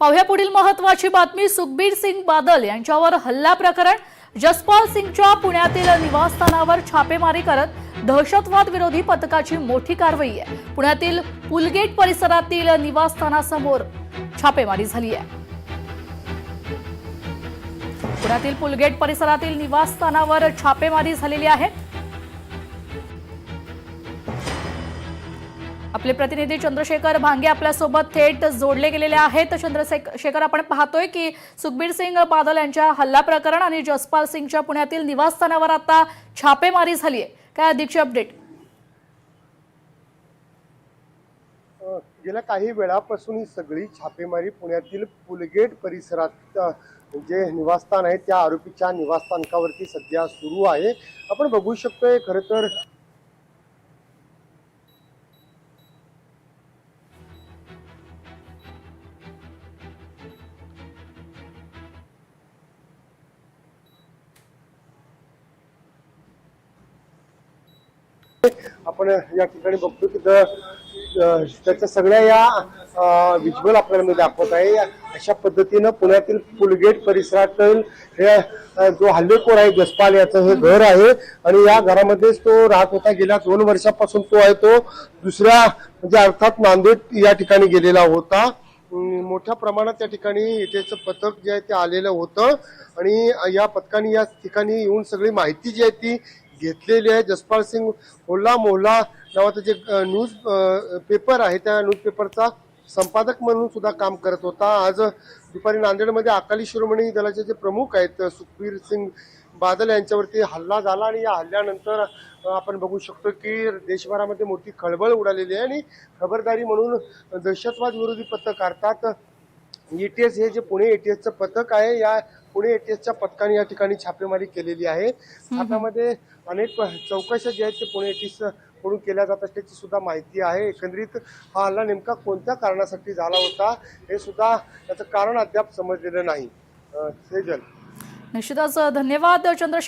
पाहूया पुढील महत्त्वाची बातमी। सुखबीर सिंग बादल यांच्यावर हल्ला प्रकरण। जसपाल सिंगच्या पुण्यातील निवासस्थानावर छापेमारी करत दहशतवाद विरोधी पथकाची मोठी कारवाई आहे। पुण्यातील पुलगेट परिसरातील निवासस्थानासमोर छापेमारी झाली आहे। पुण्यातील पुलगेट परिसरातील निवासस्थानावर छापेमारी झालेली आहे। आपले प्रतिनिधी चंद्रशेखर भांगे आपल्या सोबत थेट जोडले गेलेले आहेत। चंद्रशेखर, आपण पाहतोय की सुखबीर सिंग बादल यांच्या हल्ला प्रकरण आणि जसपाल सिंगच्या पुण्यातील निवासस्थानावर आता छापेमारी झाली आहे। काय अधिकची अपडेट? गेल्या काही वेळापासून ही सगळी छापेमारी पुण्यातील पुलगेट परिसरात जे निवासस्थान आहे त्या आरोपीच्या निवासस्थानकावरती सध्या सुरू आहे। आपण बघू शकतोय खरं तर आपण या ठिकाणी बघतो की त्याच्या सगळ्या या विज्युअल आपल्याला मी दाखवत आहे। अशा पद्धतीनं पुण्यातील पुलगेट परिसरातील हे जो हल्लेखोर आहे जसपाल याचं हे घर आहे आणि या घरामध्येच तो राहत होता। गेल्या 2 वर्षापासून तो आहे तो दुसऱ्या म्हणजे अर्थात नांदेड या ठिकाणी गेलेला होता। मोठ्या प्रमाणात त्या ठिकाणी एटीएसचं पथक जे आहे ते आलेलं होतं आणि या पथकाने या ठिकाणी येऊन सगळी माहिती जी आहे ती घेतलेली आहे। जसपाल सिंग होला मोहल्ला नावाचं जे न्यूज पेपर आहे त्या न्यूज पेपरचा संपादक म्हणून सुद्धा काम करत होता। आज दुपारी नांदेडमध्ये अकाली शिरोमणी दलाचे जे प्रमुख आहेत सुखबीर सिंग बादल यांच्यावरती हल्ला झाला आणि या हल्ल्यानंतर आपण बघू शकतो की देशभरामध्ये मोठी खळबळ उडालेली आहे आणि खबरदारी म्हणून दहशतवाद विरोधी पथक अर्थात एटीएस हे जे पुणे एटीएसचं पथक आहे या पुणे एटीएसच्या पथकाने या ठिकाणी छापेमारी केलेली आहे। छाप्यामध्ये अनेक चौकशा ज्या आहेत ते पुणे एटीएस कडून केल्या जात असल्याची सुद्धा माहिती आहे। एकंदरीत हा हल्ला नेमका कोणत्या कारणासाठी झाला होता हे सुद्धा त्याचं कारण अद्याप समजलेलं नाही। सेजल, निश्चितच धन्यवाद चंद्रशेखर।